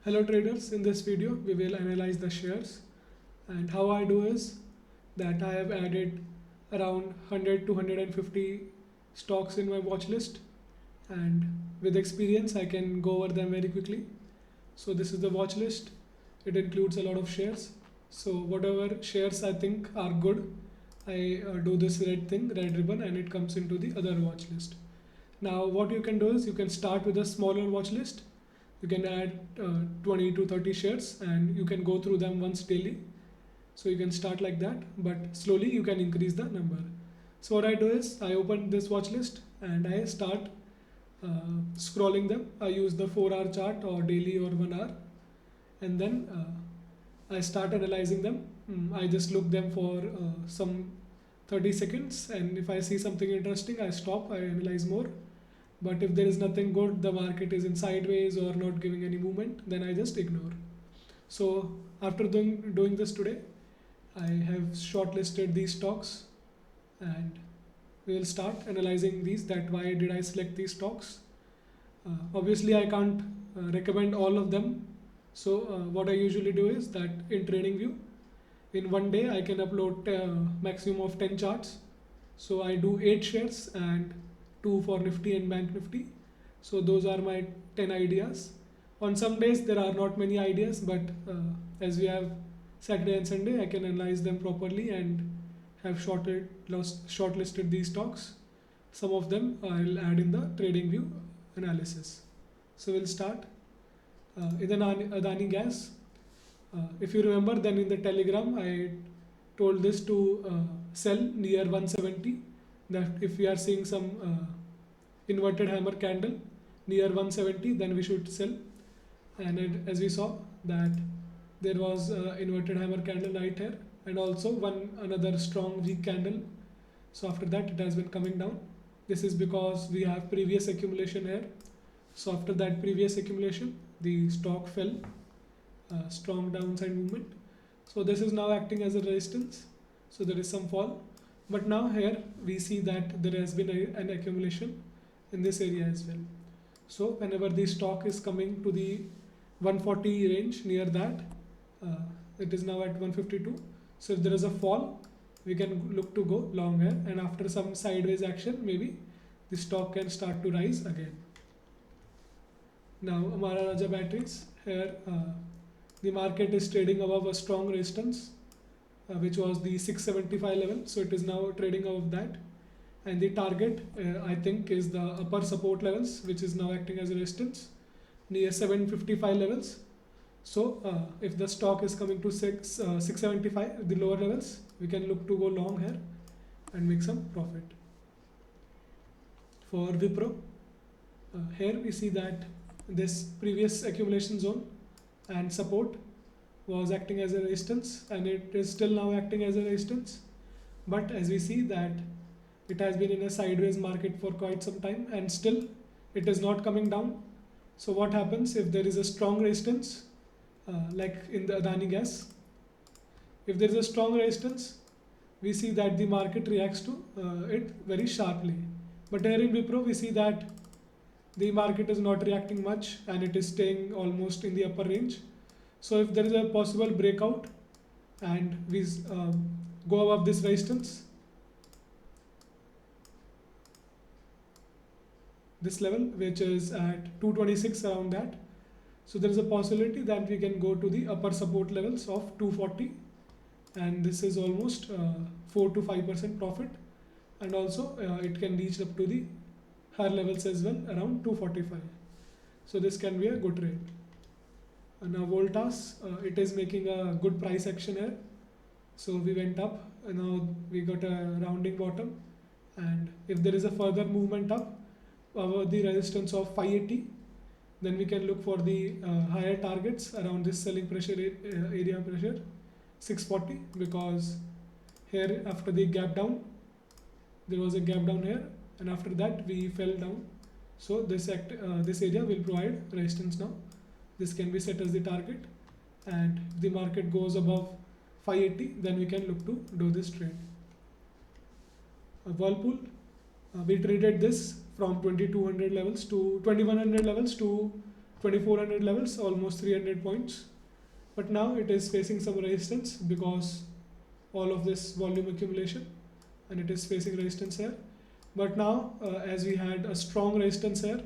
Hello traders, in this video we will analyze the shares, and how I do is that I have added around 100 to 150 stocks in my watch list, and with experience I can go over them very quickly. So this is the watch list. It includes a lot of shares. So whatever shares I think are good, I do this red ribbon, and it comes into the other watch list. Now what you can do is you can start with a smaller watch list. You can add 20 to 30 shares, and you can go through them once daily. So you can start like that, but slowly you can increase the number. So what I do is I open this watch list and I start scrolling them. I use the 4-hour chart or daily or 1 hour, and then I start analyzing them. I just look them for some 30 seconds, and if I see something interesting I stop, I analyze more. But if there is nothing good, the market is in sideways or not giving any movement, then I just ignore. So after doing this today, I have shortlisted these stocks, and we will start analyzing these, that why did I select these stocks. Obviously I can't recommend all of them. So what I usually do is that in TradingView, in one day I can upload maximum of 10 charts. So I do 8 shares and 2 for Nifty and Bank Nifty. So those are my 10 ideas. On some days there are not many ideas, but as we have Saturday and Sunday, I can analyze them properly and have shortlisted these stocks. Some of them I'll add in the TradingView analysis. So we'll start. Adani Gas. If you remember, then in the Telegram I told this to sell near 170. That if we are seeing some inverted hammer candle near 170, then we should sell. And as we saw that there was inverted hammer candle right here, and also another strong weak candle. So after that it has been coming down. This is because we have previous accumulation here. So after that previous accumulation, the stock fell, strong downside movement. So this is now acting as a resistance. So there is some fall, but now here we see that there has been an accumulation in this area as well. So whenever the stock is coming to the 140 range, near that, it is now at 152. So if there is a fall, we can look to go long here, and after some sideways action, maybe the stock can start to rise again. Now Amara Raja batteries, here the market is trading above a strong resistance, which was the 675 level. So it is now trading above that, and the target I think is the upper support levels, which is now acting as a resistance near 755 levels. So if the stock is coming to 675, the lower levels, we can look to go long here and make some profit. For Wipro, here we see that this previous accumulation zone and support was acting as a resistance, and it is still now acting as a resistance. But as we see that it has been in a sideways market for quite some time, and still it is not coming down. So what happens if there is a strong resistance, like in the Adani Gas? If there is a strong resistance, we see that the market reacts to it very sharply. But here in Wipro, we see that the market is not reacting much, and it is staying almost in the upper range. So if there is a possible breakout and we go above this resistance, this level, which is at 226, around that, so there is a possibility that we can go to the upper support levels of 240, and this is almost 4 to 5% profit, and also it can reach up to the higher levels as well, around 245. So this can be a good trade. Now Voltas, it is making a good price action here. So we went up, and now we got a rounding bottom, and if there is a further movement up over the resistance of 580, then we can look for the higher targets around this selling pressure area pressure 640, because here after the gap down, there was a gap down here, and after that we fell down. So this area will provide resistance now. This can be set as the target, and if the market goes above 580, then we can look to do this trade. Whirlpool, we traded this from 2200 levels to 2100 levels to 2400 levels, almost 300 points. But now it is facing some resistance because all of this volume accumulation, and it is facing resistance here. But now as we had a strong resistance here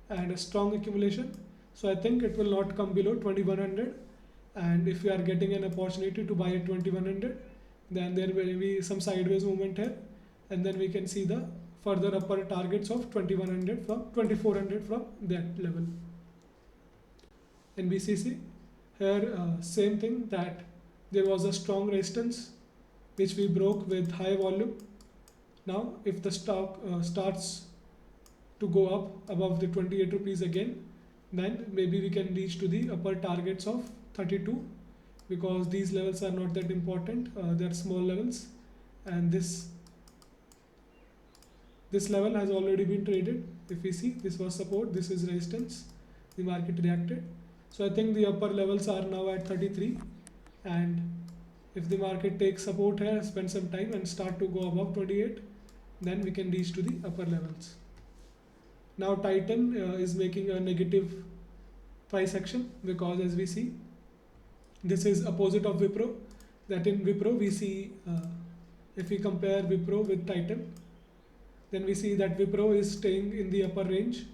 and a strong accumulation, so I think it will not come below 2100. And if we are getting an opportunity to buy at 2100, then there will be some sideways movement here, and then we can see the further upper targets of 2100 from 2400 from that level. NBCC, here same thing, that there was a strong resistance which we broke with high volume. Now if the stock starts to go up above the 28 rupees again, then maybe we can reach to the upper targets of 32, because these levels are not that important, they are small levels, and this level has already been traded. If we see, this was support, this is resistance, the market reacted. So I think the upper levels are now at 33, and if the market takes support here, spend some time and start to go above 28, then we can reach to the upper levels. Now Titan is making a negative price action, because as we see, this is opposite of Wipro. That in Wipro we see, if we compare Wipro with Titan, then we see that Wipro is staying in the upper range.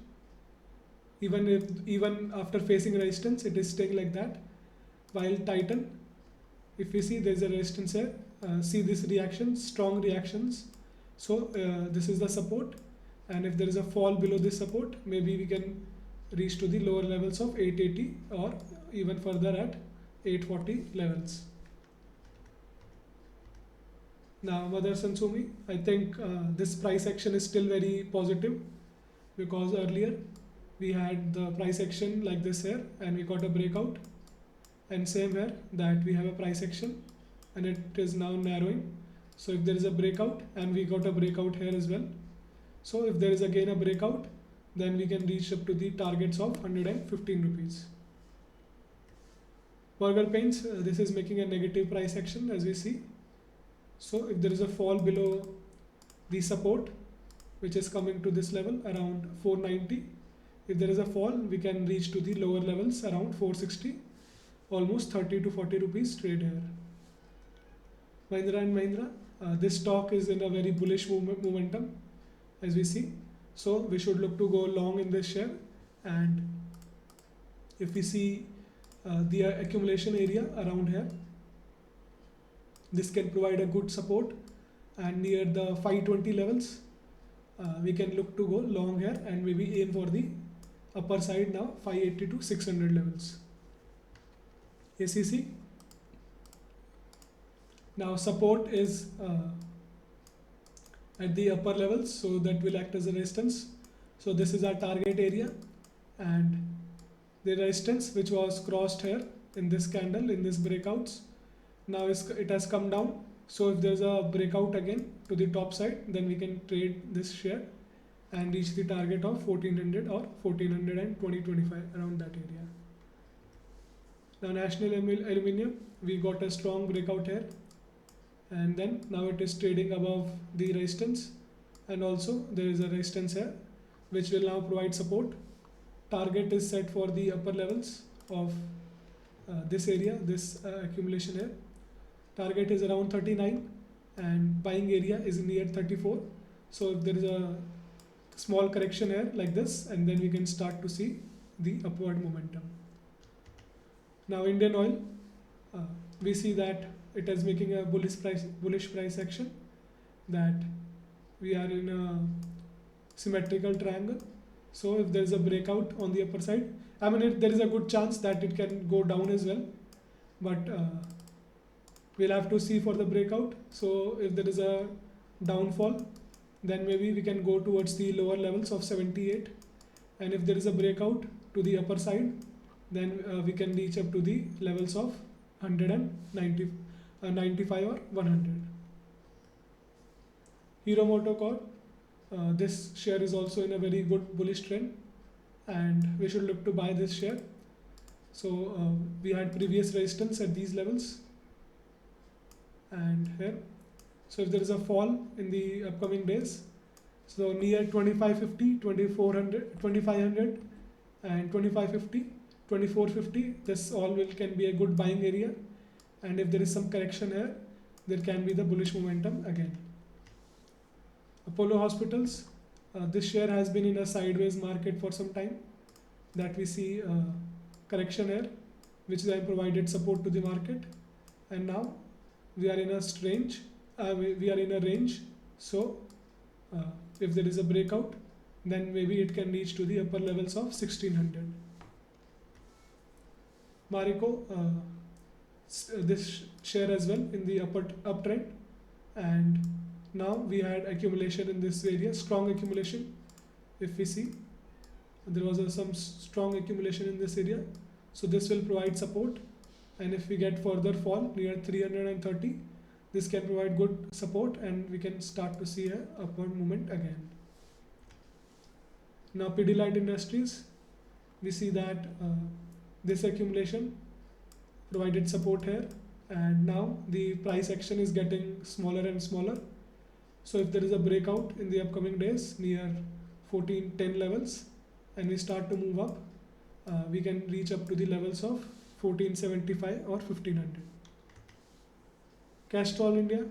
Even after facing resistance, it is staying like that. While Titan, if we see, there is a resistance here. See this reaction, strong reactions. So this is the support, and if there is a fall below this support, maybe we can reach to the lower levels of 880 or even further at 840 levels. Now Motherson Sumi, I think this price action is still very positive, because earlier we had the price action like this here and we got a breakout, and same here that we have a price action and it is now narrowing. So if there is a breakout, and we got a breakout here as well, so if there is again a breakout, then we can reach up to the targets of 115 rupees. Burger Paints, this is making a negative price action as we see. So if there is a fall below the support, which is coming to this level around 490, if there is a fall, we can reach to the lower levels around 460, almost 30 to 40 rupees trade here. Mahindra and Mahindra, this stock is in a very bullish momentum as we see. So we should look to go long in this share, and if we see the accumulation area around here, this can provide a good support, and near the 520 levels we can look to go long here and maybe aim for the upper side now 580 to 600 levels. ACC, now support is at the upper levels, so that will act as a resistance. So this is our target area, and the resistance which was crossed here in this candle, in this breakouts, now it has come down. So if there's a breakout again to the top side, then we can trade this share and reach the target of 1400 or 1420-25, around that area. Now National Aluminium, we got a strong breakout here, and then now it is trading above the resistance, and also there is a resistance here which will now provide support. Target is set for the upper levels of this area, this accumulation here. Target is around 39 and buying area is near 34. So if there is a small correction here like this, and then we can start to see the upward momentum. Now Indian Oil, we see that it is making a bullish price action, that we are in a symmetrical triangle. So if there is a breakout on the upper side, I mean there is a good chance that it can go down as well, but we'll have to see for the breakout. So if there is a downfall, then maybe we can go towards the lower levels of 78, and if there is a breakout to the upper side, then we can reach up to the levels of 190, 95 or 100. Hero MotoCorp, this share is also in a very good bullish trend, and we should look to buy this share. So we had previous resistance at these levels and here. So if there is a fall in the upcoming days, so near 2550, 2400, 2500, and 2550, 2450. This all will can be a good buying area, and if there is some correction here, there can be the bullish momentum again. Apollo Hospitals, this share has been in a sideways market for some time, that we see correction here, which then provided support to the market, and now we are in a range. We are in a range. So if there is a breakout, then maybe it can reach to the upper levels of 1600. Marico, this share as well in the uptrend, and now we had accumulation in this area, strong accumulation. If we see, there was some strong accumulation in this area, so this will provide support, and if we get further fall near 330, this can provide good support, and we can start to see a upward movement again. Now Pidilite Industries, we see that this accumulation provided support here, and now the price action is getting smaller and smaller. So if there is a breakout in the upcoming days near 1410 levels, and we start to move up, we can reach up to the levels of 1475 or 1500. Castrol India,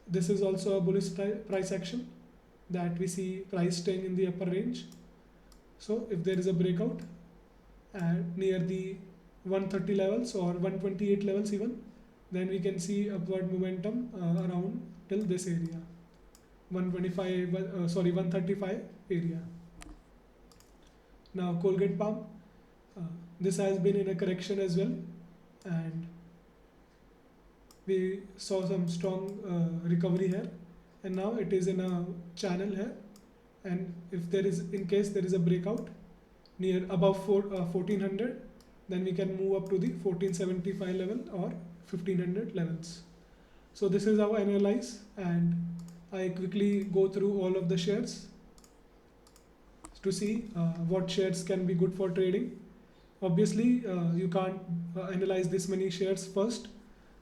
this is also a bullish price action, that we see price staying in the upper range. So if there is a breakout near the 130 levels or 128 levels even, then we can see upward momentum around till this area, 135 area. Now Colgate Palm, this has been in a correction as well, and we saw some strong recovery here, and now it is in a channel here, and if there is, in case there is a breakout near above 1400, then we can move up to the 1475 level or 1500 levels. So this is how I analyze, and I quickly go through all of the shares to see what shares can be good for trading. Obviously you can't analyze this many shares first,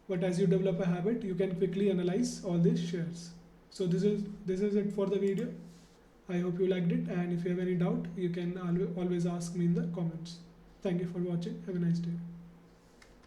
but as you develop a habit, you can quickly analyze all these shares. So this is it for the video. I hope you liked it, and if you have any doubt, you can always ask me in the comments. Thank you for watching. Have a nice day.